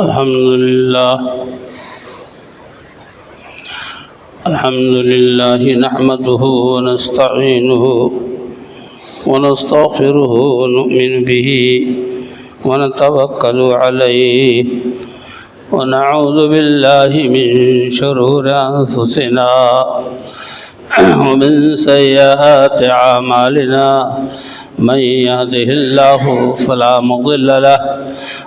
الحمد لله نحمده ونستعينه ونستغفره ونؤمن به ونتوكل عليه ونعوذ بالله من شرور أنفسنا ومن سيئات أعمالنا من يهده الله فلا مضل له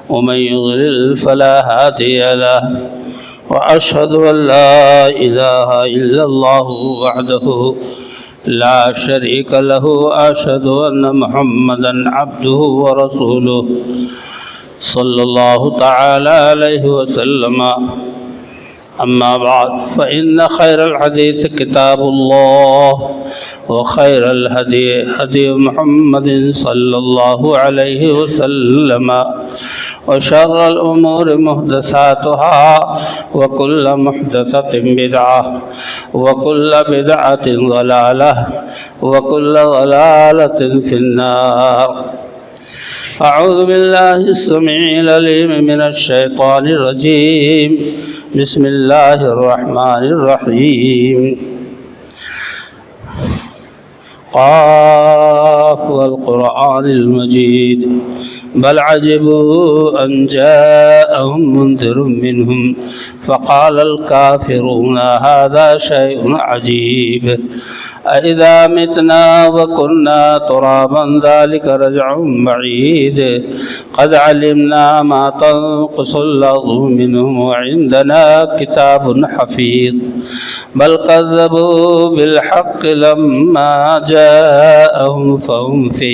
ومن يضلل فلا هادي له وأشهد أن لا إله إلا الله وحده لا شريك له وأشهد أن محمدا عبده ورسوله صلى الله تعالى عليه وسلم. أما بعد فإن خير الحديث كتاب الله وخير الهدي هدي محمد صلى الله عليه وسلم وشر الأمور محدثاتها وكل محدثة بدعة وكل بدعة ضلالة وكل ضلالة في النار. أعوذ بالله السميع العليم من الشيطان الرجيم. بسم الله الرحمن الرحيم. قاف والقرآن المجيد بل عجبوا أن جاءهم منذر منهم فقال الكافرون هذا شيء عجيب أإذا متنا وكنا ترابا ذلك رجع بعيد قد علمنا ما تنقص الأرض منهم وعندنا كتاب حفيظ بل كذبوا بالحق لما جاءهم فهم في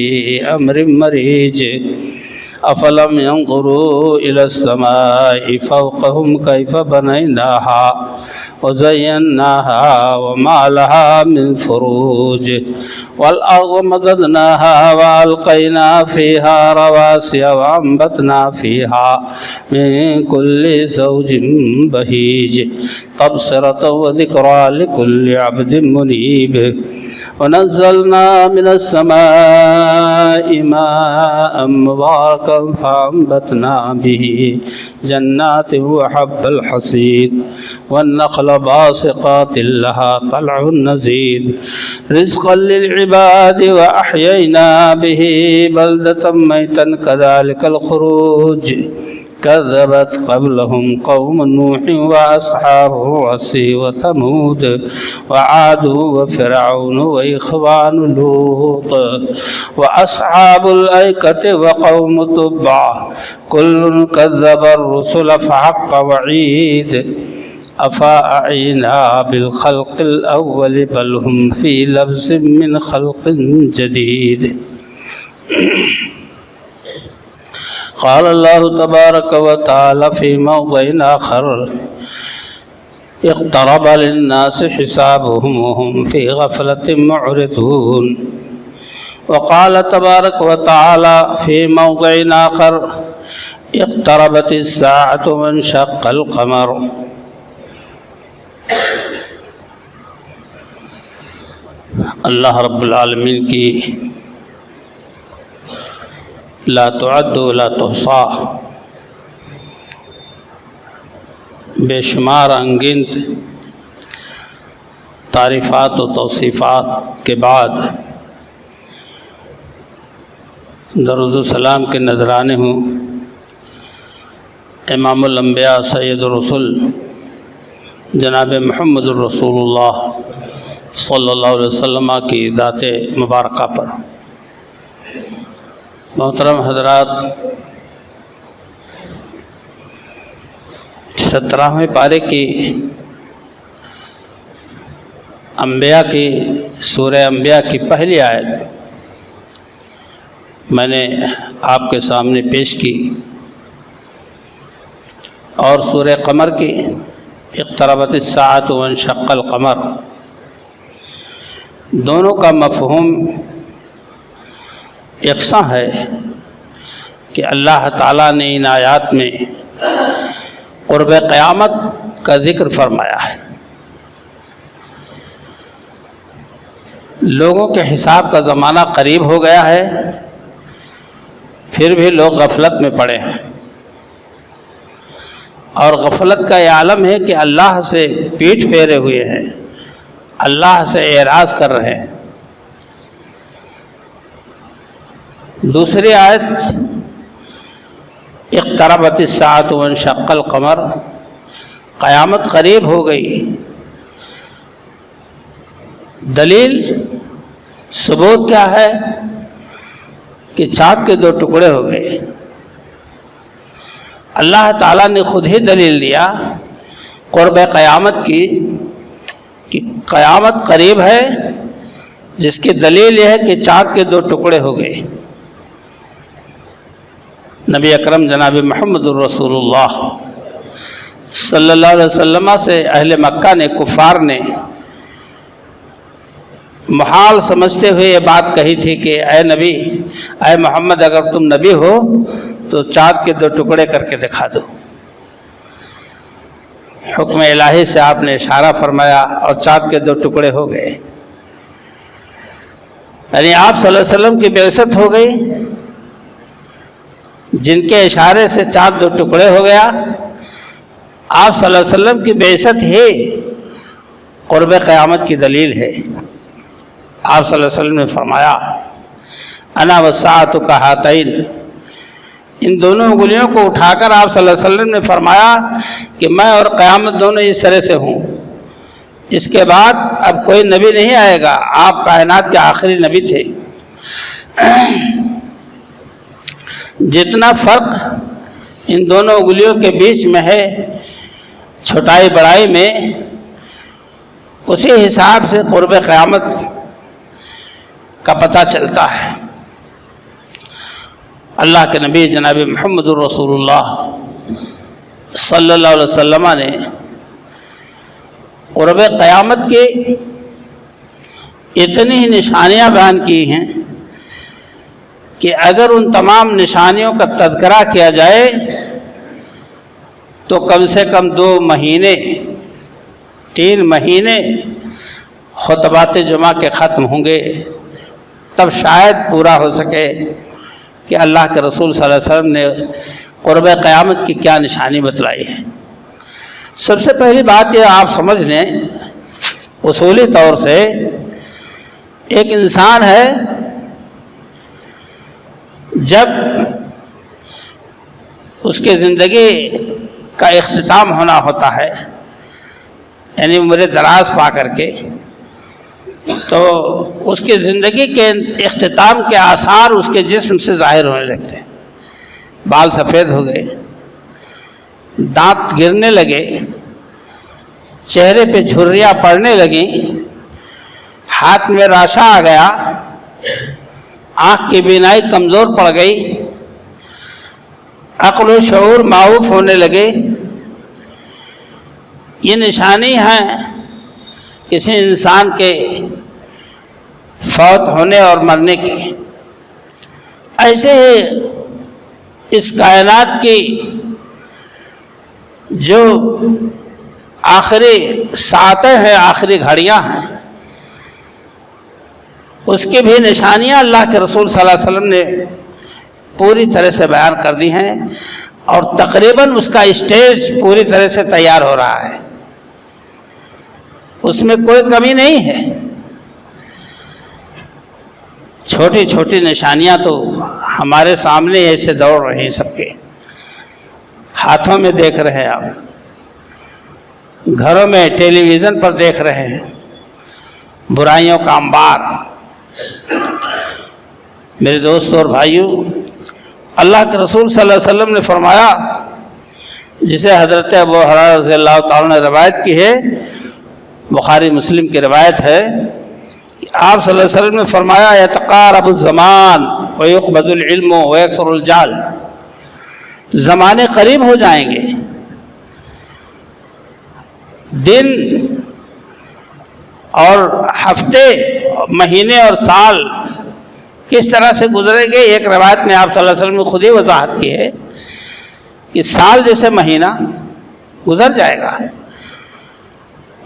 أمر مريج أفلم ينظروا إلى السماء فوقهم كيف بنيناها وزيناها وما لها من فروج والأرض مددناها وألقينا فيها رواسي وأنبتنا فيها من كل زوج بهيج تبصرة وذكرى لكل عبد منيب ونزلنا من السماء ماء مباركا فأنبتنا به جنات وحب الحصيد والنخل باسقات لها طلع نضيد رزقا للعباد وأحيينا به بلدة ميتا كذلك الخروج كذبت قبلهم قوم نوح وأصحاب الرس وثمود وعاد وفرعون وإخوان لوط وأصحاب الأيكة وقوم تبع كل كذب الرسل فحق وعيد أفأعينا بالخلق الأول بل هم في لبس من خلق جديد. قال الله تبارك وتعالى في موضع آخر اقترب للناس حسابهم وهم في غفلة معرضون. وقال تبارك وتعالى في موضع آخر اقتربت الساعة وانشق القمر. اللہ رب العالمین کی لا تعد ولا تحصى بے شمار انگنت تعریفات و توصیفات کے بعد درود و سلام کے نذرانے ہوں امام الانبیاء سید الرسل جناب محمد الرسول اللہ صلی اللہ علیہ وسلم کی ذات مبارکہ پر. محترم حضرات، 17ویں پارے کی انبیاء کی سورہ انبیاء کی پہلی آیت میں نے آپ کے سامنے پیش کی اور سورہ قمر کی اقتربت الساعۃ وانشق القمر، دونوں کا مفہوم یکساں ہے کہ اللہ تعالیٰ نے ان آیات میں قرب قیامت کا ذکر فرمایا ہے. لوگوں کے حساب کا زمانہ قریب ہو گیا ہے، پھر بھی لوگ غفلت میں پڑے ہیں. اور غفلت کا یہ عالم ہے کہ اللہ سے پیٹھ پھیرے ہوئے ہیں، اللہ سے اعراض کر رہے ہیں۔ دوسری آیت اقتربت الساعۃ وانشق القمر، قیامت قریب ہو گئی۔ دلیل ثبوت کیا ہے کہ چاند کے 2 ٹکڑے ہو گئے۔ اللہ تعالیٰ نے خود ہی دلیل دیا قرب قیامت کی کہ قیامت قریب ہے، جس کی دلیل یہ ہے کہ چاند کے 2 ٹکڑے ہو گئے۔ نبی اکرم جناب محمد الرسول اللہ صلی اللہ علیہ وسلم سے اہل مکہ نے، کفار نے محال سمجھتے ہوئے یہ بات کہی تھی کہ اے نبی، اے محمد، اگر تم نبی ہو تو چاند کے 2 ٹکڑے کر کے دکھا دو۔ حکم الہی سے آپ نے اشارہ فرمایا اور چاند کے 2 ٹکڑے ہو گئے۔ یعنی آپ صلی اللہ علیہ وسلم کی بعثت ہو گئی، جن کے اشارے سے چاند 2 ٹکڑے ہو گیا۔ آپ صلی اللہ علیہ وسلم کی بعثت ہی قرب قیامت کی دلیل ہے۔ آپ صلی اللہ علیہ وسلم نے فرمایا انا والساعۃ کہاتین، ان دونوں انگلیوں کو اٹھا کر آپ صلی اللہ علیہ وسلم نے فرمایا کہ میں اور قیامت دونوں اس طرح سے ہوں۔ اس کے بعد اب کوئی نبی نہیں آئے گا، آپ کائنات کے آخری نبی تھے۔ جتنا فرق ان دونوں انگلیوں کے بیچ میں ہے چھوٹائی بڑائی میں، اسی حساب سے قرب قیامت کا پتہ چلتا ہے۔ اللہ کے نبی جناب محمد الرسول اللہ صلی اللہ علیہ وسلم نے قرب قیامت کی اتنی ہی نشانیاں بیان کی ہیں کہ اگر ان تمام نشانیوں کا تذکرہ کیا جائے تو کم سے کم 2 مہینے 3 مہینے خطبات جمعہ کے ختم ہوں گے، تب شاید پورا ہو سکے کہ اللہ کے رسول صلی اللہ علیہ وسلم نے قرب قیامت کی کیا نشانی بتلائی ہے۔ سب سے پہلی بات یہ آپ سمجھ لیں، اصولی طور سے ایک انسان ہے، جب اس کے زندگی کا اختتام ہونا ہوتا ہے، یعنی عمر دراز پا کر کے، تو اس کی زندگی کے اختتام کے آثار اس کے جسم سے ظاہر ہونے لگتے ہیں۔ بال سفید ہو گئے، دانت گرنے لگے، چہرے پہ جھریاں پڑنے لگیں، ہاتھ میں راشا آ گیا، آنکھ کی بینائی کمزور پڑ گئی، عقل و شعور معوف ہونے لگے۔ یہ نشانی ہے کسی انسان کے فوت ہونے اور مرنے کی۔ ایسے ہی اس کائنات کی جو آخری ساعتیں ہیں، آخری گھڑیاں ہیں، اس کی بھی نشانیاں اللہ کے رسول صلی اللہ علیہ وسلم نے پوری طرح سے بیان کر دی ہیں، اور تقریباً اس کا اسٹیج پوری طرح سے تیار ہو رہا ہے، اس میں کوئی کمی نہیں ہے۔ چھوٹی چھوٹی نشانیاں تو ہمارے سامنے ایسے دوڑ رہے ہیں، سب کے ہاتھوں میں دیکھ رہے ہیں، آپ گھروں میں ٹیلی ویژن پر دیکھ رہے ہیں، برائیوں کا انبار۔ میرے دوستوں اور بھائیوں، اللہ کے رسول صلی اللہ علیہ وسلم نے فرمایا، جسے حضرت ابو ہریرہ رضی اللہ تعالیٰ نے روایت کی ہے، بخاری مسلم کی روایت ہے کہ آپ صلی اللہ علیہ وسلم نے فرمایا یتقارب الزمان ویقبض العلم ویکثر الجہل، زمانے قریب ہو جائیں گے، دن اور ہفتے، مہینے اور سال کس طرح سے گزریں گے۔ ایک روایت میں آپ صلی اللہ علیہ وسلم نے خود ہی وضاحت کی ہے کہ سال جیسے مہینہ گزر جائے گا،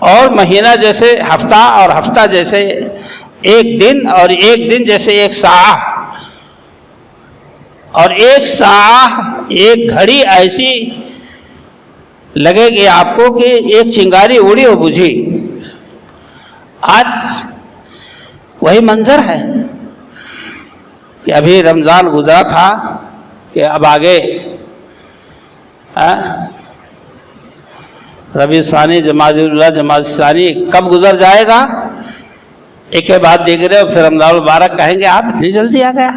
اور مہینہ جیسے ہفتہ، اور ہفتہ جیسے ایک دن، اور ایک دن جیسے ایک ساعہ، اور ایک ساعہ، ایک گھڑی ایسی لگے گی آپ کو کہ ایک چنگاری اڑی اور بجھی. آج وہی منظر ہے کہ ابھی رمضان گزرا تھا کہ اب آگے ربیع ثانی، جمادی الاولیٰ، جمادی ثانی کب گزر جائے گا ایک کے بعد دیکھ رہے ہو. پھر رمضان المبارک کہیں گے آپ اتنی جلدی آ گیا.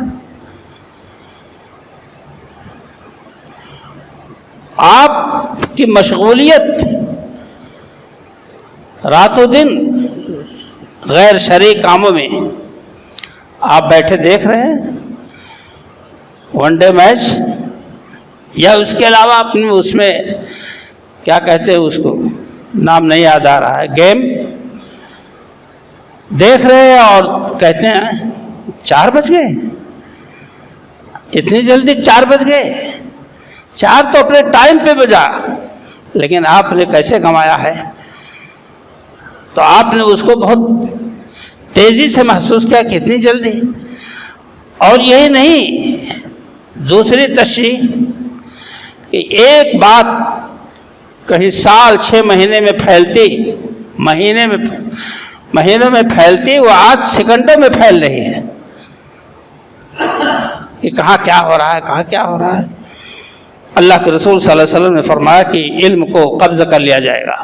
آپ کی مشغولیت رات و دن غیر شرعی کاموں میں، آپ بیٹھے دیکھ رہے ہیں ون ڈے میچ، یا اس کے علاوہ اپنے اس میں کیا کہتے ہیں اس کو، نام نہیں یاد آ رہا ہے، گیم دیکھ رہے ہیں اور کہتے ہیں 4 بج گئے، اتنی جلدی 4 بج گئے. 4 تو اپنے ٹائم پہ بجا، لیکن آپ نے کیسے کمایا ہے؟ تو آپ نے اس کو بہت تیزی سے محسوس کیا کہ اتنی جلدی. اور یہی نہیں، دوسری تشریح کہ ایک بات کہیں سال 6 مہینے میں پھیلتی، مہینوں میں پھیلتی، وہ آج سیکنڈوں میں پھیل رہی ہے کہ کہاں کیا ہو رہا ہے، کہاں کیا ہو رہا ہے. اللہ کے رسول صلی اللہ علیہ وسلم نے فرمایا کہ علم کو قبض کر لیا جائے گا.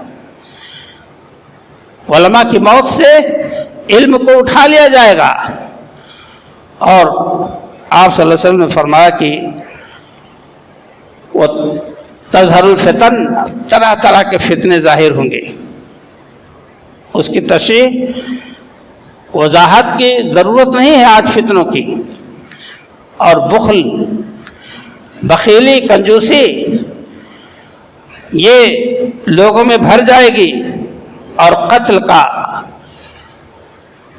علماء کی موت سے علم کو اٹھا لیا جائے گا. اور آپ صلی اللہ علیہ وسلم نے فرمایا کہ وہ تظہر الفتن، طرح طرح کے فتنے ظاہر ہوں گے. اس کی تشریح وضاحت کی ضرورت نہیں ہے آج فتنوں کی. اور بخل، بخیلی، کنجوسی یہ لوگوں میں بھر جائے گی، اور قتل کا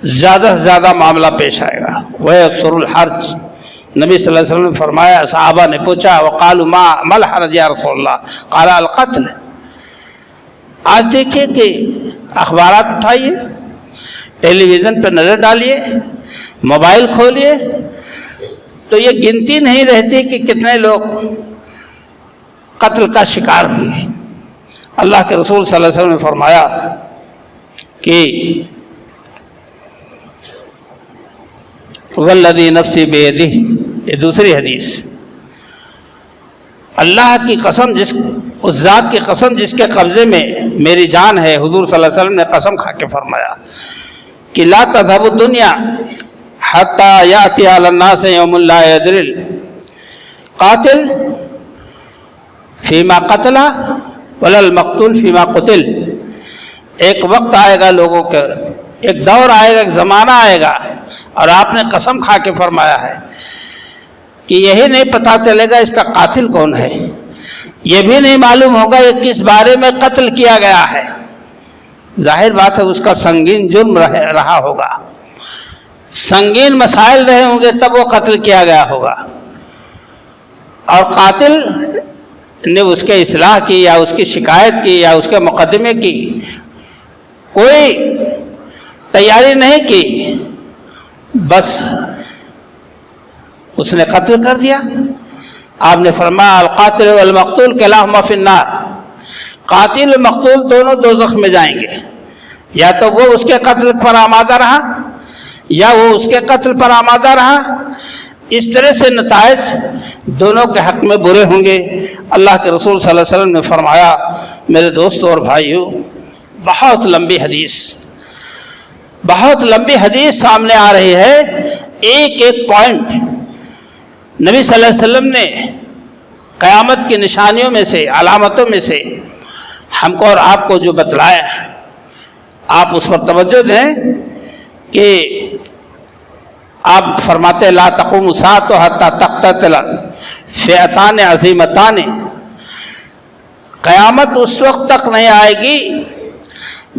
زیادہ سے زیادہ معاملہ پیش آئے گا. وَيَكْثُرُ الْحَرْجُ، نبی صلی اللہ علیہ وسلم نے فرمایا، صحابہ نے پوچھا وَقَالُوا مَا الْحَرْجُ يَا رسول اللہ، قَالَ الْقَتْلُ. آج دیکھیے کہ اخبارات اٹھائیے، ٹیلی ویژن پہ نظر ڈالیے، موبائل کھولیے، تو یہ گنتی نہیں رہتی کہ کتنے لوگ قتل کا شکار ہوئے. اللہ کے رسول صلی اللہ علیہ وسلم نے فرمایا کہ والذی نفسی بیدہ، یہ دوسری حدیث، اللہ کی قسم، اس ذات کی قسم جس کے قبضے میں میری جان ہے. حضور صلی اللہ علیہ وسلم نے قسم کھا کے فرمایا کہ لا تذهب الدنیا حتی یأتی علی الناس یوم لا یدری القاتل فیما قتل ولا المقتول فیما قتل. ایک وقت آئے گا لوگوں کے، ایک دور آئے گا، ایک زمانہ آئے گا، اور آپ نے قسم کھا کے فرمایا ہے کہ یہی نہیں پتہ چلے گا اس کا قاتل کون ہے، یہ بھی نہیں معلوم ہوگا یہ کس بارے میں قتل کیا گیا ہے. ظاہر بات ہے اس کا سنگین جرم رہا ہوگا، سنگین مسائل رہے ہوں گے، تب وہ قتل کیا گیا ہوگا. اور قاتل نے اس کے اصلاح کی یا اس کی شکایت کی یا اس کے مقدمے کی کوئی تیاری نہیں کی، بس اس نے قتل کر دیا. آپ نے فرمایا القاتل والمقتول کلاہما فی النار، قاتل و مقتول دونوں دوزخ میں جائیں گے. یا تو وہ اس کے قتل پر آمادہ رہا یا وہ اس کے قتل پر آمادہ رہا. اس طرح سے نتائج دونوں کے حق میں برے ہوں گے. اللہ کے رسول صلی اللہ علیہ وسلم نے فرمایا میرے دوستوں اور بھائیوں، بہت لمبی حدیث سامنے آ رہی ہے. ایک ایک پوائنٹ نبی صلی اللہ علیہ وسلم نے قیامت کی نشانیوں میں سے، علامتوں میں سے ہم کو اور آپ کو جو بتلایا، آپ اس پر توجہ دیں کہ آپ فرماتے لا تقوم الساعة حتى تقتتل فئتان عظیمتان، قیامت اس وقت تک نہیں آئے گی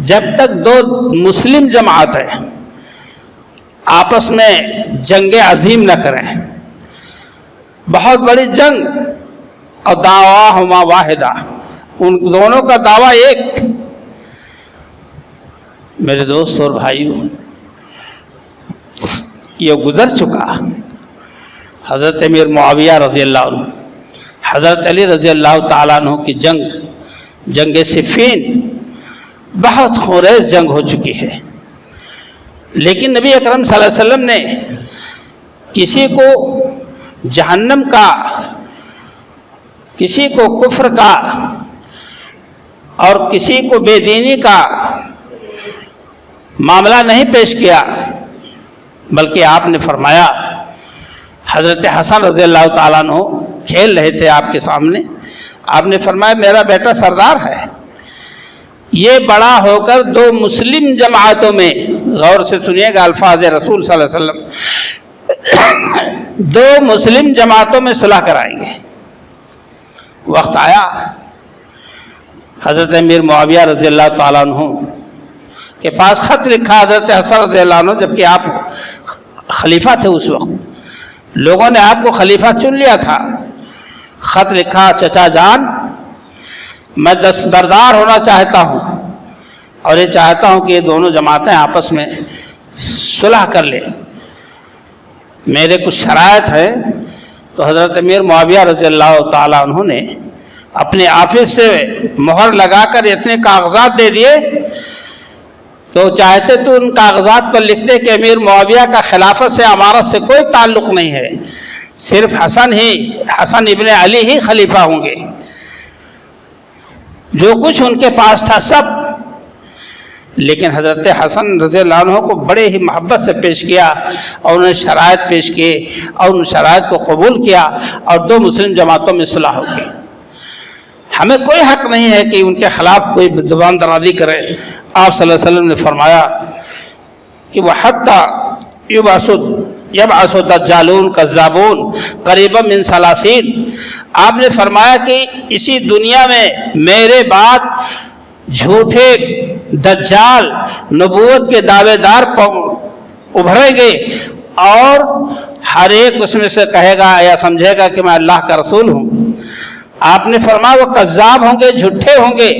جب تک دو مسلم جماعتیں آپس میں جنگ عظیم نہ کریں، بہت بڑی جنگ، اور دعواہما واحدہ، ان دونوں کا دعویٰ ایک. میرے دوست اور بھائیوں، یہ گزر چکا. حضرت امیر معاویہ رضی اللہ عنہ، حضرت علی رضی اللہ تعالیٰ عنہ کی جنگ جنگ صفین بہت خونریز جنگ ہو چکی ہے، لیکن نبی اکرم صلی اللہ علیہ وسلم نے کسی کو جہنم کا، کسی کو کفر کا اور کسی کو بے دینی کا معاملہ نہیں پیش کیا، بلکہ آپ نے فرمایا، حضرت حسن رضی اللہ تعالیٰ عنہ کھیل رہے تھے آپ کے سامنے، آپ نے فرمایا میرا بیٹا سردار ہے، یہ بڑا ہو کر 2 مسلم جماعتوں میں، غور سے سنیے گا الفاظ رسول صلی اللہ علیہ وسلم، 2 مسلم جماعتوں میں صلح کرائیں گے۔ وقت آیا، حضرت امیر معاویہ رضی اللہ تعالیٰ عنہ کے پاس خط لکھا حضرت حسن رضی اللہ عنہ، جبکہ آپ خلیفہ تھے اس وقت، لوگوں نے آپ کو خلیفہ چن لیا تھا۔ خط لکھا، چچا جان میں دستبردار ہونا چاہتا ہوں اور یہ چاہتا ہوں کہ یہ دونوں جماعتیں آپس میں صلح کر لیں، میرے کچھ شرائط ہیں۔ تو حضرت امیر معاویہ رضی اللہ تعالیٰ عنہ نے اپنے آفس سے مہر لگا کر اتنے کاغذات دے دیے، تو چاہتے تو ان کاغذات پر لکھتے کہ امیر معاویہ کا خلافت سے امارت سے کوئی تعلق نہیں ہے، صرف حسن ابن علی ہی خلیفہ ہوں گے، جو کچھ ان کے پاس تھا سب۔ لیکن حضرت حسن رضی اللہ عنہ کو بڑے ہی محبت سے پیش کیا اور انہیں شرائط پیش کیے اور ان شرائط کو قبول کیا اور 2 مسلم جماعتوں میں صلح ہو گئی۔ ہمیں کوئی حق نہیں ہے کہ ان کے خلاف کوئی زبان درازی کرے۔ آپ صلی اللہ علیہ وسلم نے فرمایا کہ وہ حتیٰ یبعث دجالون کذابون قریبا من 30، آپ نے فرمایا کہ اسی دنیا میں میرے بعد جھوٹے دجال نبوت کے دعوے دار ابھریں گے اور ہر ایک اس میں سے کہے گا یا سمجھے گا کہ میں اللہ کا رسول ہوں۔ آپ نے فرمایا وہ کذاب ہوں گے، جھوٹے ہوں گے،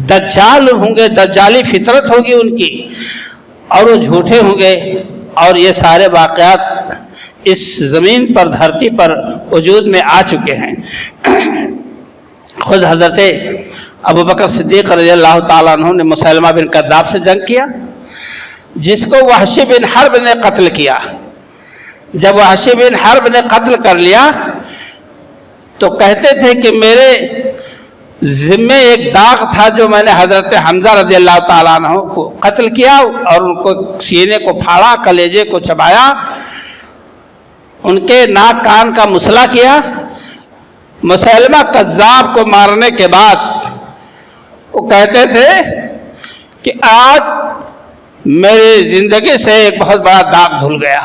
دجال ہوں گے، دجالی فطرت ہوگی ان کی، اور وہ جھوٹے ہوں گے، اور یہ سارے واقعات اس زمین پر، دھرتی پر وجود میں آ چکے ہیں۔ خود حضرت ابوبکر صدیق رضی اللہ تعالیٰ عنہ نے مسیلمہ بن کذاب سے جنگ کیا، جس کو وحشی بن حرب نے قتل کیا۔ جب وحشی بن حرب نے قتل کر لیا تو کہتے تھے کہ میرے ذمے ایک داغ تھا جو میں نے حضرت حمزہ رضی اللہ تعالیٰ عنہ کو قتل کیا اور ان کو سینے کو پھاڑا، کلیجے کو چبایا، ان کے ناک کان کا مسئلہ کیا۔ مسیلمہ کذاب کو مارنے کے بعد وہ کہتے تھے کہ آج میری زندگی سے ایک بہت بڑا داغ دھل گیا،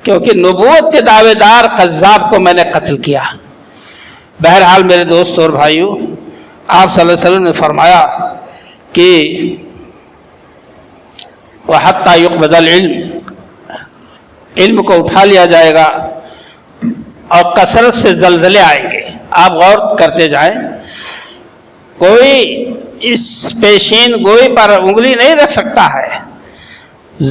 کیونکہ نبوت کے دعوے دار کذاب کو میں نے قتل کیا۔ بہرحال میرے دوست اور بھائیوں، آپ صلی اللہ علیہ وسلم نے فرمایا کہ وَحَتَّى يُقْبَضَ الْعِلْمِ، علم کو اٹھا لیا جائے گا اور کثرت سے زلزلے آئیں گے۔ آپ غور کرتے جائیں، کوئی اس پیشین گوئی پر انگلی نہیں رکھ سکتا ہے،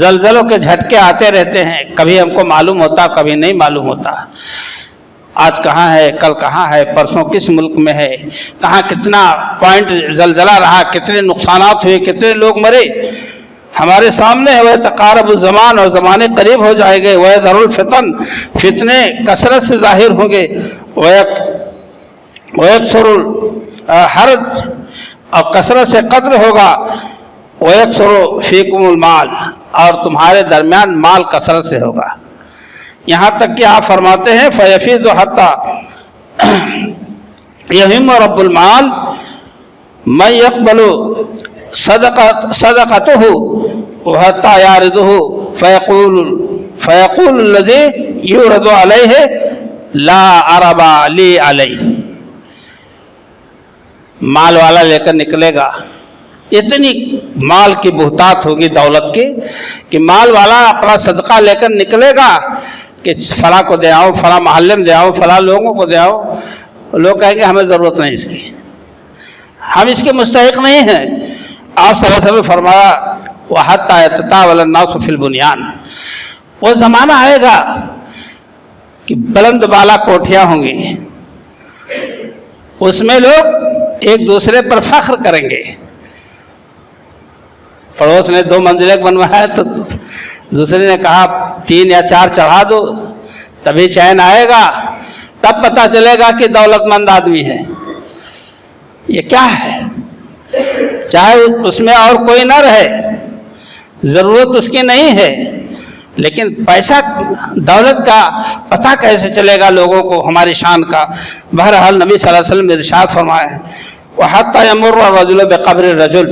زلزلوں کے جھٹکے آتے رہتے ہیں، کبھی ہم کو معلوم ہوتا، کبھی نہیں معلوم ہوتا۔ آج کہاں ہے، کل کہاں ہے، پرسوں کس ملک میں ہے، کہاں کتنا پوائنٹ زلزلہ رہا، کتنے نقصانات ہوئے، کتنے لوگ مرے، ہمارے سامنے ہے۔ وَيَتَقَارَبُ الزَّمَانُ، اور زمانے قریب ہو جائیں گے۔ وَيَظْهَرُ الْفِتَنُ، فتنے کثرت سے ظاہر ہوں گے۔ وَيَكْثُرُ الْحَرْجُ، اور کثرت سے قتل ہوگا۔ وَيَكْثُرُ فِيكُمُ الْمَالُ، اور تمہارے درمیان مال کثرت سے ہوگا۔ یہاں تک کہ آپ فرماتے ہیں فَيَفِيضُ حَتَّى يَهِمُّ رَبُّ الْمَالِ مَنْ يَقْبَلُ صَدَقَتُهُ وَحَتَّى يَعْرِضُهُ فَيَقُولُ الَّذِي يُعْرَضُ عَلَيْهِ لَا عَرَبَ لِي عَلَيْهِ، مال والا لے کر نکلے گا، اتنی مال کی بہتات ہوگی دولت کی کہ مال والا اپنا صدقہ لے کر نکلے گا کہ فلاں کو دے آؤں، فلاں محلے میں دے آؤں، فلاں لوگوں کو دے آؤں، لوگ کہیں گے ہمیں ضرورت نہیں اس کی، ہم اس کے مستحق نہیں ہیں۔ آپ صلی اللہ علیہ وسلم نے فرمایا وَحَتَّى يَتَطَاوَلَ النَّاسُ فِي الْبُنْيَانِ، وہ زمانہ آئے گا کہ بلند بالا کوٹھیاں ہوں گی، اس میں لوگ ایک دوسرے پر فخر کریں گے. پڑوس نے 2 منزلیں بنوایا تو دوسرے نے کہا 3 یا 4 چڑھا دو تبھی چین آئے گا, تب پتہ چلے گا کہ دولت مند آدمی ہے. یہ کیا ہے؟ چاہے اس میں اور کوئی نہ رہے, ضرورت اس کی نہیں ہے, لیکن پیسہ دولت کا پتہ کیسے چلے گا لوگوں کو ہماری شان کا. بہرحال نبی صلی اللہ علیہ وسلم نے ارشاد فرمایا ہے وَحَتَّى يَمُرَّ الرَّجُلُ بِقَبْرِ الرَّجُلِ,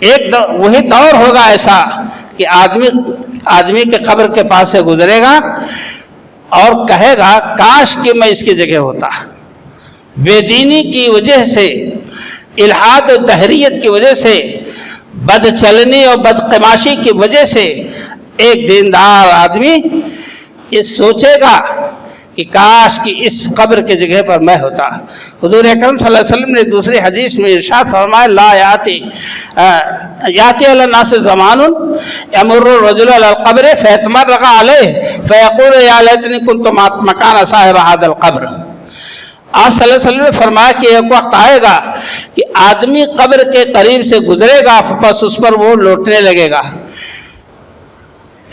ایک وہی دور ہوگا ایسا کہ آدمی کے قبر کے پاس سے گزرے گا اور کہے گا کاش کہ میں اس کی جگہ ہوتا. بے دینی کی وجہ سے, الحاد و دہریت کی وجہ سے, بد چلنی اور بدقماشی کی وجہ سے ایک دیندار آدمی یہ سوچے گا کہ کاش کہ اس قبر کی جگہ پر میں ہوتا. حضور اکرم صلی اللہ علیہ وسلم نے دوسری حدیث میں ارشاد فرمایا لا یاتی علی الناس زمان یمر الرجل علی القبر فیتمرغ علیہ فیقول یا لیتنی کنت مکان صاحب هذا القبر. آپ صلی اللہ علیہ وسلم نے فرمایا کہ ایک وقت آئے گا کہ آدمی قبر کے قریب سے گزرے گا, بس اس پر وہ لوٹنے لگے گا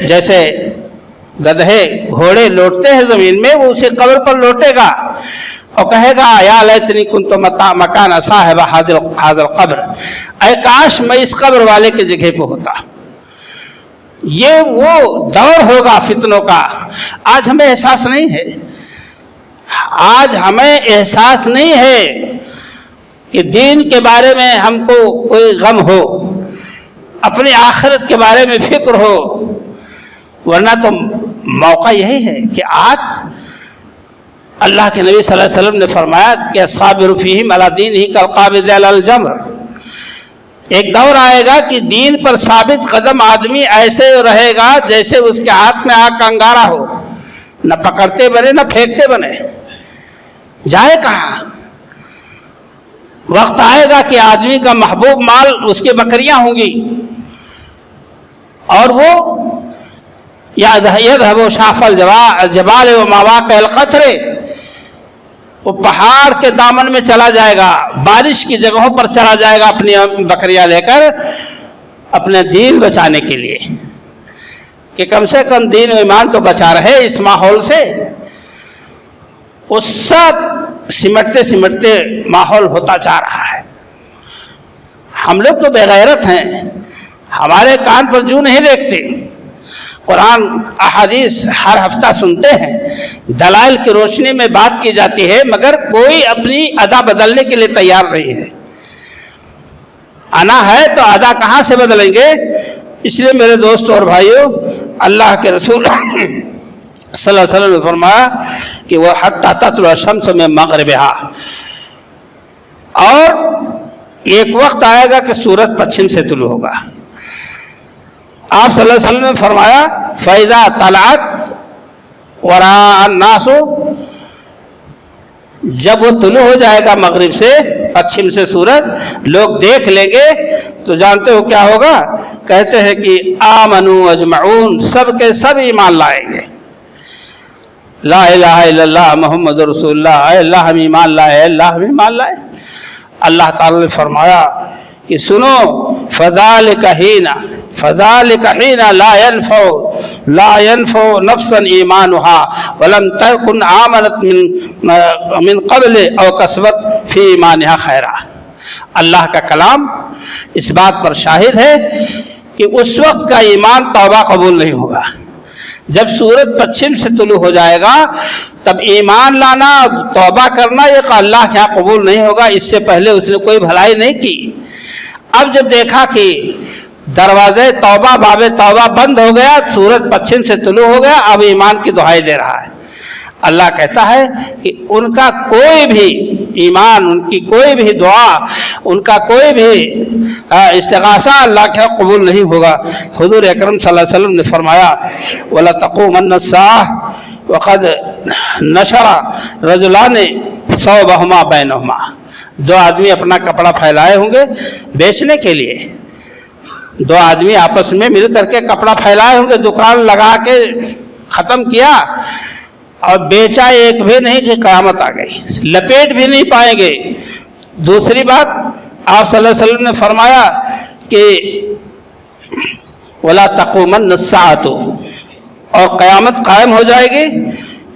جیسے گدھے گھوڑے لوٹتے ہیں زمین میں, وہ اسی قبر پر لوٹے گا اور کہے گا یا لیتنی کنت مکان صاحب هذا القبر, اے کاش میں اس قبر والے کی جگہ پہ ہوتا. یہ وہ دور ہوگا فتنوں کا. آج ہمیں احساس نہیں ہے, آج ہمیں احساس نہیں ہے کہ دین کے بارے میں ہم کو کوئی غم ہو, اپنی آخرت کے بارے میں فکر ہو. ورنہ تو موقع یہی ہے کہ آج اللہ کے نبی صلی اللہ علیہ وسلم نے فرمایا کہ الصابر فیہم علی دینہ کالقابض علی الجمر. ایک دور آئے گا کہ دین پر ثابت قدم آدمی ایسے رہے گا جیسے اس کے ہاتھ میں آگ کا انگارہ ہو, نہ پکڑتے بنے نہ پھینکتے بنے. جائے کہاں؟ وقت آئے گا کہ آدمی کا محبوب مال اس کی بکریاں ہوں گی اور وہ یذهب شاف الجبال ومواقع القطر, وہ پہاڑ کے دامن میں چلا جائے گا, بارش کی جگہوں پر چلا جائے گا اپنی بکریاں لے کر اپنے دین بچانے کے لیے کہ کم سے کم دین و ایمان تو بچا رہے اس ماحول سے. وہ سب سمٹتے سمٹتے ماحول ہوتا جا رہا ہے. ہم لوگ تو بے غیرت ہیں, ہمارے کان پر جوں نہیں دیکھتے. قرآن احادیث ہر ہفتہ سنتے ہیں, دلائل کی روشنی میں بات کی جاتی ہے, مگر کوئی اپنی ادا بدلنے کے لیے تیار نہیں ہے. آنا ہے تو ادا کہاں سے بدلیں گے؟ اس لیے میرے دوستوں اور بھائیوں, اللہ کے رسول صلی اللہ علیہ وسلم نے فرمایا کہ وہ حتی تطلع الشمس من مغربہا, اور ایک وقت آئے گا کہ سورج پچھم سے طلوع ہوگا. آپ صلی اللہ علیہ وسلم نے فرمایا فَإِذَا طَلَعَتْ وَرَاءَ النَّاسُ, جب وہ طلوع ہو جائے گا مغرب سے, پچھم سے سورج, لوگ دیکھ لیں گے تو جانتے ہو کیا ہوگا؟ کہتے ہیں کہ آمنوا اجمعون, سب کے سب ایمان لائیں گے. لا الہ الا اللہ محمد رسول اللہ, اے اللہ ہم ایمان لائے, اللہ ہم ایمان لائے. اللہ تعالی نے فرمایا کہ سنو فذالک حین لا ينفع نفسا ایمانها ولم تکن آمنت من قبل او کسبت فی ایمانها خیرا. اللہ کا کلام اس بات پر شاہد ہے کہ اس وقت کا ایمان توبہ قبول نہیں ہوگا. جب سورج پچھم سے طلوع ہو جائے گا تب ایمان لانا, توبہ کرنا یہ اللہ کے یہاں قبول نہیں ہوگا. اس سے پہلے اس نے کوئی بھلائی نہیں کی. اب جب دیکھا کہ دروازے توبہ, باب توبہ بند ہو گیا, سورج پچھم سے طلوع ہو گیا, اب ایمان کی دعائیں دے رہا ہے. اللہ کہتا ہے کہ ان کا کوئی بھی ایمان, ان کی کوئی بھی دعا, ان کا کوئی بھی استغاثہ اللہ کے قبول نہیں ہوگا. حضور اکرم صلی اللہ علیہ وسلم نے فرمایا وَلَتَقُومَنَّ السَّاعَةُ وَقَدْ نَشَرَ رَجُلَانِ ثَوْبَهُمَا بَيْنَهُمَا, دو آدمی اپنا کپڑا پھیلائے ہوں گے بیچنے کے لیے. دو آدمی آپس میں مل کر کے کپڑا پھیلائے ہوں گے, دکان لگا کے ختم کیا اور بیچا ایک بھی نہیں کہ قیامت آ گئی، لپیٹ بھی نہیں پائیں گے۔ دوسری بات آپ صلی اللہ علیہ وسلم نے فرمایا کہ وَلَا تَقُومَنَّ السَّاعَةُ، اور قیامت قائم ہو جائے گی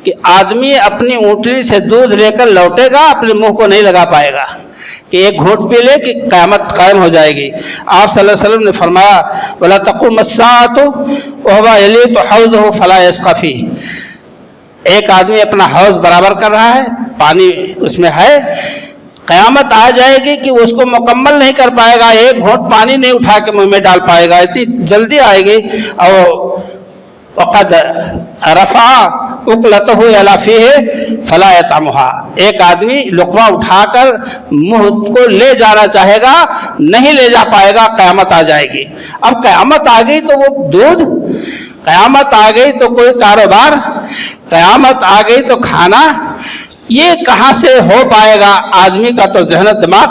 کہ آدمی اپنی اونٹنی سے دودھ لے کر لوٹے گا، اپنے منہ کو نہیں لگا پائے گا کہ ایک گھونٹ پی لے کہ قیامت قائم ہو جائے گی۔ آپ صلی اللہ علیہ وسلم نے فرمایا وَلَا تَقُومَ السَّاعَةُ وَهُوَ يَلِيطُ حَوْضَهُ فَلَا يَسْقَ فِيهِ، ایک آدمی اپنا حوض برابر کر رہا ہے، پانی اس میں ہے، قیامت آ جائے گی کہ وہ اس کو مکمل نہیں کر پائے گا، ایک گھونٹ پانی نہیں اٹھا کے منہ میں ڈال پائے گا، اتنی جلدی آئے گی۔ اور وقد رفع اکلتہ الی فیہ فلا یطعمها، ایک آدمی لقمہ اٹھا کر منہ کو لے جانا چاہے گا، نہیں لے جا پائے گا، قیامت آ جائے گی۔ اب قیامت آ گئی تو وہ دودھ، قیامت آ گئی تو کوئی کاروبار، قیامت آ گئی تو کھانا، یہ کہاں سے ہو پائے گا؟ آدمی کا تو ذہن دماغ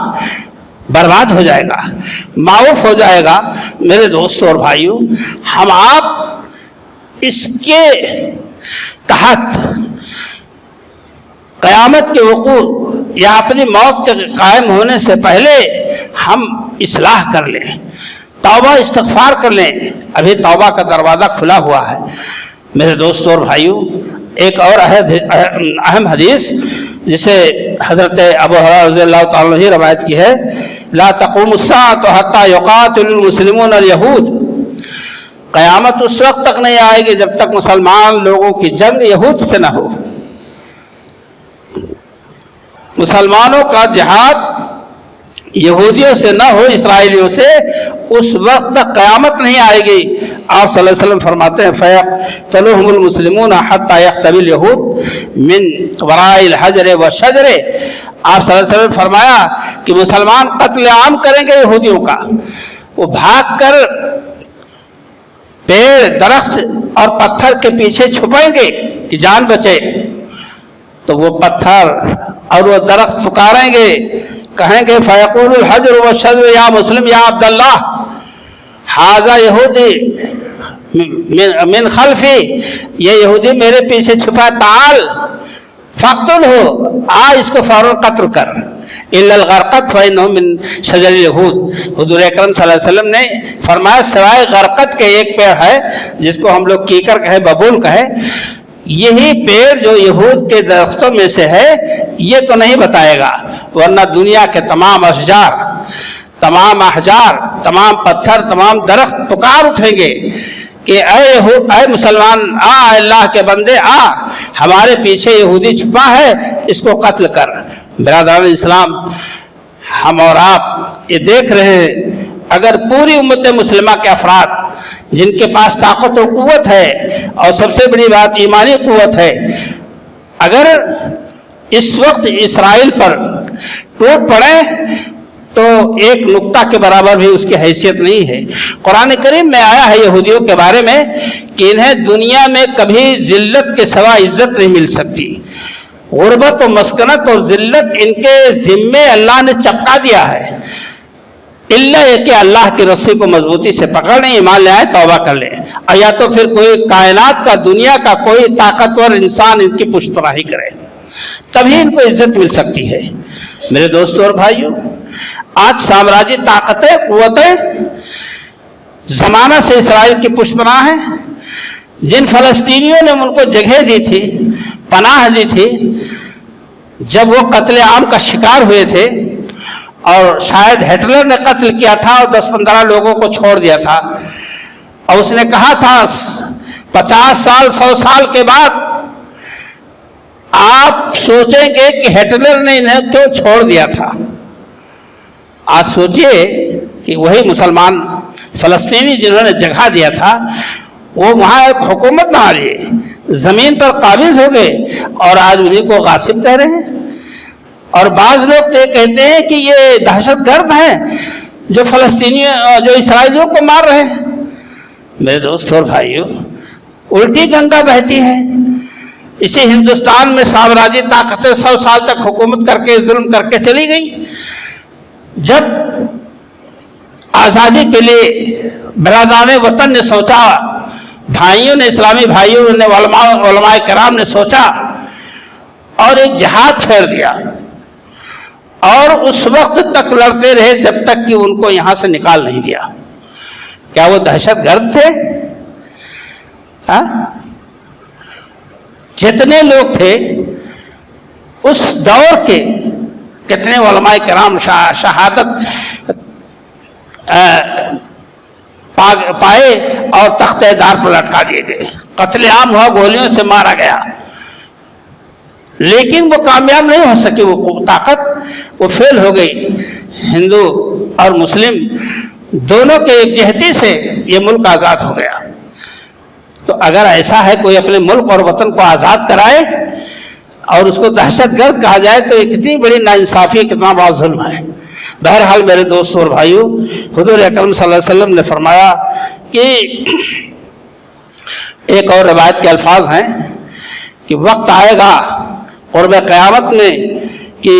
برباد ہو جائے گا، معاف ہو جائے گا۔ میرے دوستوں اور بھائیوں، ہم آپ اس کے تحت قیامت کے وقوع یا اپنی موت کے قائم ہونے سے پہلے ہم اصلاح کر لیں، توبہ استغفار کر لیں، ابھی توبہ کا دروازہ کھلا ہوا ہے۔ میرے دوستوں اور بھائیوں، ایک اور اہم حدیث جسے حضرت ابو ہریرہ رضی اللہ تعالیٰ عنہ روایت کی ہے، لا تقوم الساعة حتى يقاتل المسلمون اليهود، قیامت اس وقت تک نہیں آئے گی جب تک مسلمان لوگوں کی جنگ یہود سے نہ ہو، مسلمانوں کا جہاد یہودیوں سے نہ ہو، اسرائیلیوں سے، اس وقت تک قیامت نہیں آئے گی۔ آپ صلی اللہ علیہ وسلم فرماتے ہیں فَيَقْتَلُهُمُ الْمُسْلِمُونَ حَتَّى يَقْتَبِ الْيَهُودُ مِنْ وَرَاءِ الْحَجْرِ وَالشَّجْرِ، آپ صلی اللہ علیہ وسلم فرمایا کہ مسلمان قتل عام کریں گے یہودیوں کا، وہ بھاگ کر پیڑ، درخت اور پتھر کے پیچھے چھپائیں گے کہ جان بچے، تو وہ پتھر اور وہ درخت پکاریں گے، کہیں گے فیقول الحجر والشجر یا مسلم یا عبداللہ ھذا یہودی من خلفی، یہ یہودی میرے پیچھے چھپا، تعال فاقتلہ، آ اس کو فوراً قتل کر، الا الغرقد فانہ من شجر الیہود، حضور اکرم صلی اللہ علیہ وسلم نے فرمایا سوائے غرقد کے ایک پیڑ ہے جس کو ہم لوگ کیکر کہیں، ببول کہیں، یہی پیڑ جو یہود کے درختوں میں سے ہے یہ تو نہیں بتائے گا، ورنہ دنیا کے تمام اشجار، تمام احجار، تمام پتھر، تمام درخت پکار اٹھیں گے کہ اے مسلمان آ، اللہ کے بندے آ، ہمارے پیچھے یہودی چھپا ہے، اس کو قتل کر۔ برادران اسلام، ہم اور آپ یہ دیکھ رہے ہیں، اگر پوری امت مسلمہ کے افراد جن کے پاس طاقت و قوت ہے، اور سب سے بڑی بات ایمانی قوت ہے، اگر اس وقت اسرائیل پر ٹوٹ پڑے تو ایک نقطہ کے برابر بھی اس کی حیثیت نہیں ہے۔ قرآن کریم میں آیا ہے یہودیوں کے بارے میں کہ انہیں دنیا میں کبھی ذلت کے سوا عزت نہیں مل سکتی، غربت و مسکنت اور ذلت ان کے ذمے اللہ نے چپکا دیا ہے، اللہ یہ کہ اللہ کی رسی کو مضبوطی سے پکڑ لیں، ایمان لے آئیں، توبہ کر لیں، یا تو پھر کوئی کائنات کا، دنیا کا کوئی طاقتور انسان ان کی پشت پناہی کرے، تبھی ان کو عزت مل سکتی ہے۔ میرے دوستوں اور بھائیوں، آج سامراجی طاقتیں، قوتیں زمانہ سے اسرائیل کی پشت پناہ ہیں، جن فلسطینیوں نے ان کو جگہ دی تھی، پناہ دی تھی، جب وہ قتل عام کا شکار ہوئے تھے، اور شاید ہٹلر نے قتل کیا تھا اور 10-15 لوگوں کو چھوڑ دیا تھا، اور اس نے کہا تھا 50 سال 100 سال کے بعد آپ سوچیں گے کہ ہٹلر نے انہیں کیوں چھوڑ دیا تھا۔ آج سوچئے کہ وہی مسلمان فلسطینی جنہوں نے جگہ دیا تھا، وہ وہاں ایک حکومت بنا لیے، زمین پر قابض ہو گئے، اور آج انہیں کو غاصب کہہ رہے ہیں۔ اور بعض لوگ یہ کہتے ہیں کہ یہ دہشت گرد ہیں جو فلسطینیوں، جو اسرائیلیوں کو مار رہے ہیں۔ میرے دوستوں اور بھائیوں، الٹی گنگا بہتی ہے۔ اسی ہندوستان میں سامراجی طاقتیں 100 سال تک حکومت کر کے، ظلم کر کے چلی گئی۔ جب آزادی کے لیے برادران وطن نے سوچا، بھائیوں نے، اسلامی بھائیوں نے، علماء کرام نے سوچا اور ایک جہاد چھیڑ دیا اور اس وقت تک لڑتے رہے جب تک کہ ان کو یہاں سے نکال نہیں دیا۔ کیا وہ دہشت گرد تھے؟ جتنے لوگ تھے اس دور کے، کتنے علماء کرام شہادت پائے اور تختہ دار پر لٹکا دیے گئے، قتل عام ہوا، گولیوں سے مارا گیا، لیکن وہ کامیاب نہیں ہو سکی، وہ طاقت وہ فیل ہو گئی۔ ہندو اور مسلم دونوں کے یکجہتی سے یہ ملک آزاد ہو گیا۔ تو اگر ایسا ہے کوئی اپنے ملک اور وطن کو آزاد کرائے اور اس کو دہشت گرد کہا جائے تو یہ کتنی بڑی ناانصافی، کتنا بڑا ظلم ہے۔ بہرحال میرے دوستوں اور بھائیوں، حضور اکرم صلی اللہ علیہ وسلم نے فرمایا کہ ایک اور روایت کے الفاظ ہیں کہ وقت آئے گا قرب قیامت میں کہ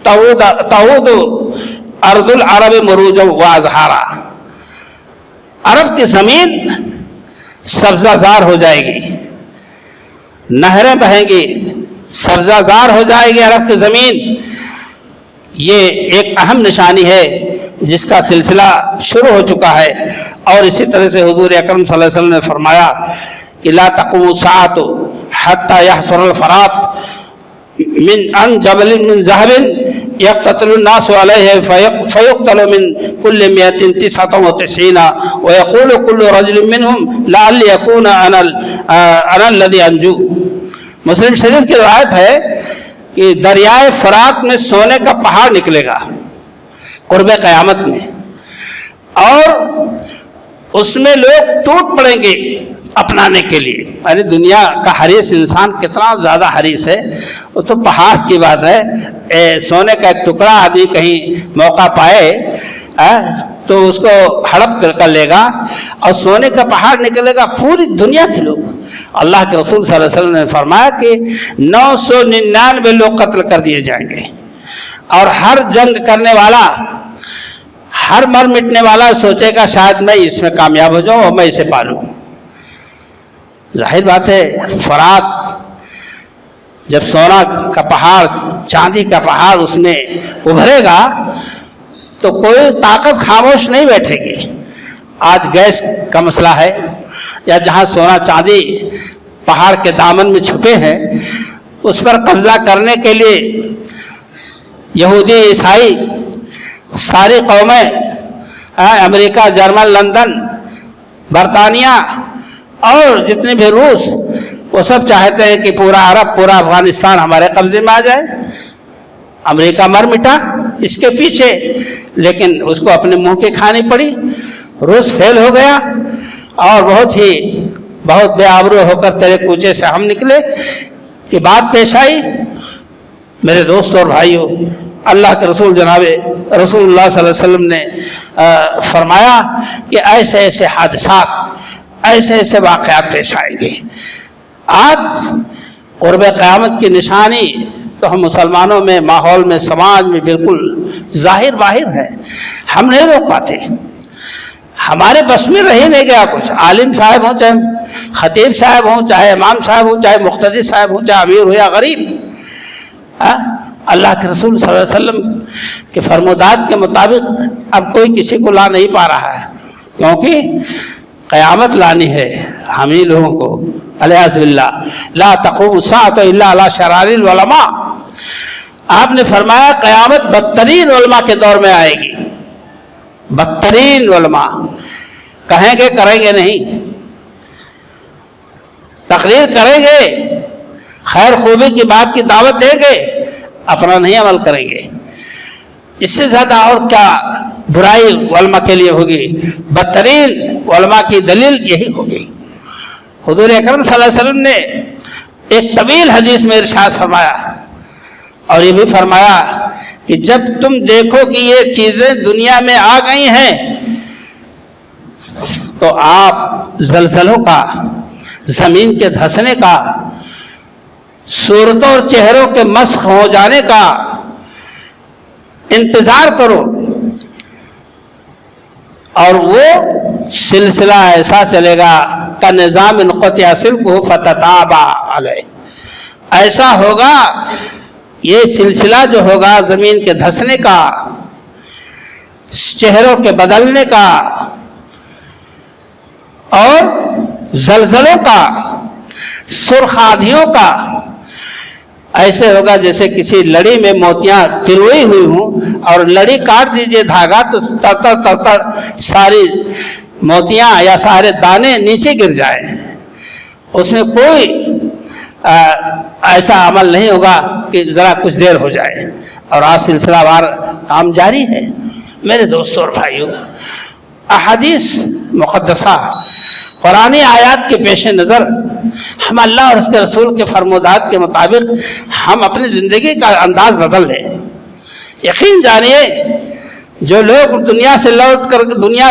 تعود ارض العرب مروجا و ازہارا، عرب کی زمین سبزہ زار ہو جائے گی، نہریں بہیں گی، سبزہ زار ہو جائے گی عرب کی زمین۔ یہ ایک اہم نشانی ہے جس کا سلسلہ شروع ہو چکا ہے۔ اور اسی طرح سے حضور اکرم صلی اللہ علیہ وسلم نے فرمایا کہ لا تقوم الساعة حتى يحصر الفرات من عن جبل من ذهب يقتتل الناس عليه فيقتل من كل 199 ويقول كل رجل منهم لعلي يكون انا الذي انجو۔ مسلم شریف کی روایت ہے کہ دریائے فرات میں سونے کا پہاڑ نکلے گا قرب قیامت میں، اور اس میں لوگ ٹوٹ پڑیں گے اپنانے کے لیے۔ یعنی دنیا کا حریص انسان کتنا زیادہ حریص ہے، وہ تو پہاڑ کی بات ہے، سونے کا ایک ٹکڑا آدمی کہیں موقع پائے تو اس کو ہڑپ کر لے گا اور سونے کا پہاڑ نکلے گا، پوری دنیا کے لوگ۔ اللہ کے رسول صلی اللہ علیہ وسلم نے فرمایا کہ 999 لوگ قتل کر دیے جائیں گے، اور ہر جنگ کرنے والا، ہر مر مٹنے والا سوچے گا شاید میں اس میں کامیاب ہو جاؤں اور میں اسے پالوں۔ ظاہر بات ہے فرات جب سونا کا پہاڑ، چاندی کا پہاڑ اس میں ابھرے گا تو کوئی طاقت خاموش نہیں بیٹھے گی۔ آج گیس کا مسئلہ ہے، یا جہاں سونا چاندی پہاڑ کے دامن میں چھپے ہیں اس پر قبضہ کرنے کے لیے یہودی، عیسائی، ساری قومیں، امریکہ، جرمن، لندن، برطانیہ اور جتنے بھی روس، وہ سب چاہتے ہیں کہ پورا عرب، پورا افغانستان ہمارے قبضے میں آ جائے۔ امریکہ مر مٹا اس کے پیچھے، لیکن اس کو اپنے منہ کی کھانی پڑی۔ روس فیل ہو گیا اور بہت بے آبرو ہو کر تیرے کوچے سے ہم نکلے کہ بات پیش آئی۔ میرے دوست اور بھائیوں، اللہ کے رسول جناب رسول اللہ صلی اللہ علیہ وسلم نے فرمایا کہ ایسے ایسے حادثات، ایسے ایسے واقعات پیش آئیں گے۔ آج قرب قیامت کی نشانی تو ہم مسلمانوں میں، ماحول میں، سماج میں بالکل ظاہر باہر ہے، ہم نہیں روک پاتے، ہمارے بس میں رہ نہیں گیا کچھ۔ عالم صاحب ہوں، چاہے خطیب صاحب ہوں، چاہے امام صاحب ہوں، چاہے مقتدی صاحب ہوں، چاہے امیر ہو یا غریب، اللہ کے رسول صلی اللہ علیہ وسلم کے فرمودات کے مطابق اب کوئی کسی کو لا نہیں پا رہا ہے، کیونکہ قیامت لانی ہے ہم ہی لوگوں کو۔ الیاذ باللہ لا تقوم الساعة الا علی شرار العلماء۔ آپ نے فرمایا قیامت بدترین علماء کے دور میں آئے گی۔ بدترین علماء کہیں گے، کریں گے نہیں، تقریر کریں گے، خیر خوبی کی بات کی دعوت دیں گے، اپنا نہیں عمل کریں گے۔ اس سے زیادہ اور کیا برائی علماء کے لیے ہوگی؟ بدترین علماء کی دلیل یہی ہوگی۔ حضور اکرم صلی اللہ علیہ وسلم نے ایک طویل حدیث میں ارشاد فرمایا، اور یہ بھی فرمایا کہ جب تم دیکھو کہ یہ چیزیں دنیا میں آ گئی ہیں تو آپ زلزلوں کا، زمین کے دھسنے کا، صورتوں اور چہروں کے مسخ ہو جانے کا انتظار کرو، اور وہ سلسلہ ایسا چلے گا کہ نظام قطع سلکہ فتتابع علیہ، ایسا ہوگا یہ سلسلہ جو ہوگا زمین کے دھسنے کا، چہروں کے بدلنے کا اور زلزلوں کا، سرخ آندھیوں کا، ایسے ہوگا جیسے کسی لڑی میں موتیاں پروئی ہوئی ہوں اور لڑی کاٹ دیجئے دھاگا تو تر ساری موتیاں یا سارے دانے نیچے گر جائیں۔ اس میں کوئی ایسا عمل نہیں ہوگا کہ ذرا کچھ دیر ہو جائے، اور آج سلسلہ وار کام جاری ہے۔ میرے دوستوں اور بھائیوں، احادیث مقدسہ قرآنی آیات کے پیش نظر ہم اللہ اور اس کے رسول کے فرمودات کے مطابق ہم اپنی زندگی کا انداز بدل لیں۔ یقین جانیے جو لوگ دنیا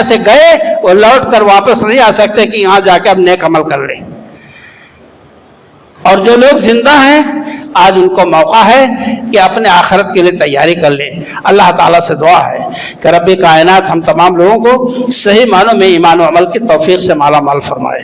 سے گئے وہ لوٹ کر واپس نہیں آ سکتے کہ یہاں جا کے اب نیک عمل کر لیں، اور جو لوگ زندہ ہیں آج ان کو موقع ہے کہ اپنے آخرت کے لیے تیاری کر لیں۔ اللہ تعالیٰ سے دعا ہے کہ رب کائنات ہم تمام لوگوں کو صحیح معنوں میں ایمان و عمل کی توفیق سے مالا مال فرمائے۔